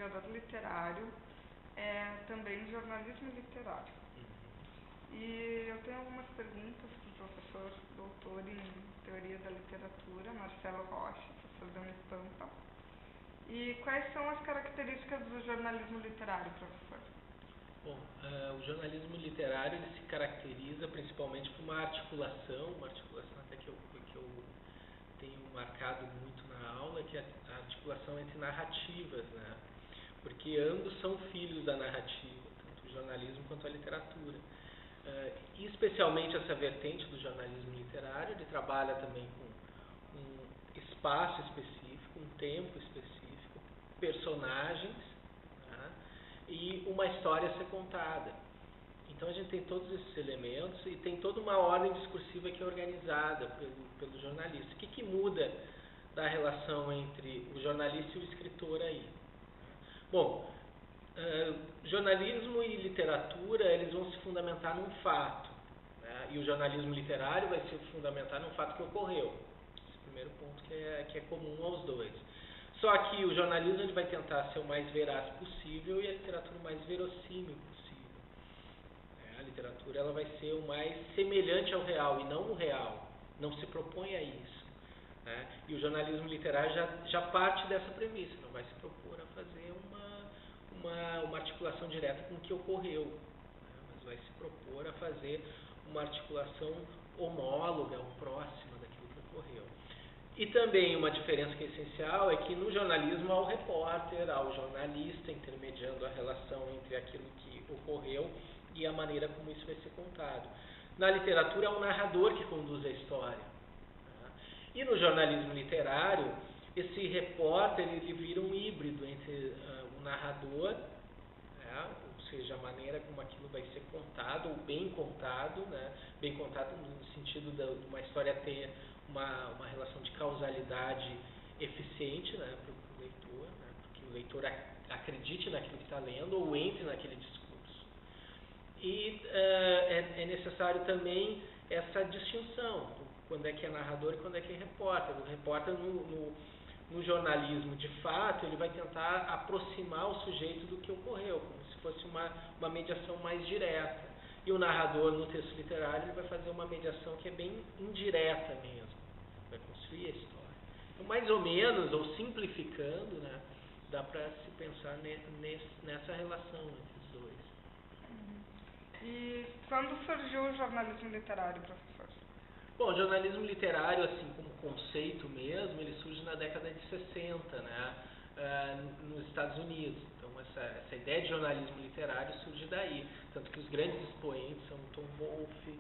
pesquisador literário, também jornalismo literário. E eu tenho algumas perguntas para o professor doutor em Teoria da Literatura, Marcelo Rocha, professor da Unipampa. E quais são as características do jornalismo literário, professor? Bom, o jornalismo literário ele se caracteriza principalmente por uma articulação até que eu tenho marcado muito na aula, que é a articulação entre narrativas, né? Porque ambos são filhos da narrativa, tanto o jornalismo quanto a literatura. E especialmente essa vertente do jornalismo literário, ele trabalha também com um espaço específico, um tempo específico, personagens, né? E uma história a ser contada. Então a gente tem todos esses elementos e tem toda uma ordem discursiva que é organizada pelo jornalista. O que muda da relação entre o jornalista e o escritor aí? Bom, jornalismo e literatura eles vão se fundamentar num fato, né? E o jornalismo literário vai se fundamentar num fato que ocorreu. Esse primeiro ponto que é comum aos dois. Só que o jornalismo ele vai tentar ser o mais veraz possível e a literatura o mais verossímil possível. A literatura ela vai ser o mais semelhante ao real e não o real. Não se propõe a isso. Né? E o jornalismo literário já parte dessa premissa. Não vai se propor a fazer uma articulação direta com o que ocorreu. Né? Mas vai se propor a fazer uma articulação homóloga ou próxima daquilo que ocorreu. E também uma diferença que é essencial é que no jornalismo há o repórter, há o jornalista intermediando a relação entre aquilo que ocorreu e a maneira como isso vai ser contado. Na literatura há o narrador que conduz a história. E no jornalismo literário, esse repórter ele vira um híbrido entre o narrador, ou seja, a maneira como aquilo vai ser contado, ou bem contado, né? Bem contado no sentido de uma história ter uma relação de causalidade eficiente, né, para o leitor, né, porque o leitor acredite naquilo que está lendo ou entre naquele discurso. E é necessário também essa distinção, quando é que é narrador e quando é que é repórter. O repórter no jornalismo, de fato, ele vai tentar aproximar o sujeito do que ocorreu, como se fosse uma mediação mais direta. E o narrador, no texto literário, ele vai fazer uma mediação que é bem indireta mesmo. Vai construir a história. Então, mais ou menos, ou simplificando, né, dá para se pensar nessa relação entre os dois. E quando surgiu o jornalismo literário, professor? Bom, o jornalismo literário, assim como conceito mesmo, ele surge na década de 60, né, nos Estados Unidos. Então, essa ideia de jornalismo literário surge daí. Tanto que os grandes expoentes são o Tom Wolfe,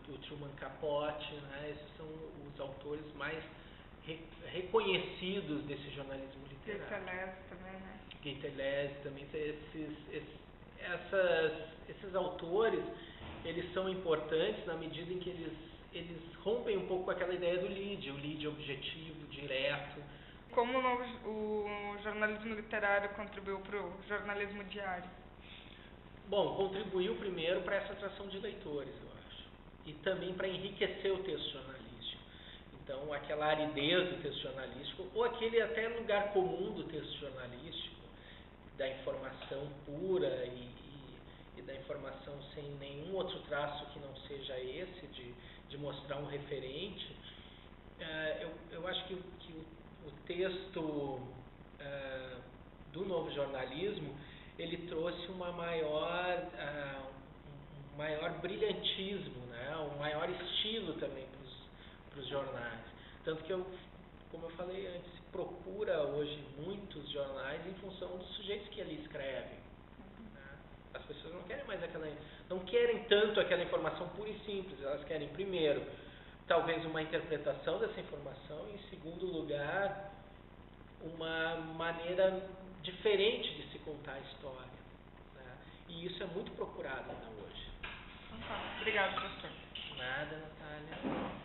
o Truman Capote, né, esses são os autores mais reconhecidos desse jornalismo literário. Geitelese também, né? Geitelese também. Esses autores, eles são importantes na medida em que eles rompem um pouco com aquela ideia do lead, o lead objetivo, direto. Como o jornalismo literário contribuiu para o jornalismo diário? Bom, contribuiu primeiro para essa atração de leitores, eu acho. E também para enriquecer o texto jornalístico. Então, aquela aridez do texto jornalístico, ou aquele até lugar comum do texto jornalístico, da informação pura e da informação sem nenhum outro traço que não seja esse, de mostrar um referente, eu acho que o texto do novo jornalismo, ele trouxe um maior brilhantismo, né? Um maior estilo também para os jornais. Tanto que, como eu falei antes, se procura hoje muitos jornais em função dos sujeitos que ali escrevem. As pessoas não querem tanto aquela informação pura e simples. Elas querem, primeiro, talvez uma interpretação dessa informação e, em segundo lugar, uma maneira diferente de se contar a história. Né? E isso é muito procurado ainda hoje. Obrigada, professor. Nada, Natália.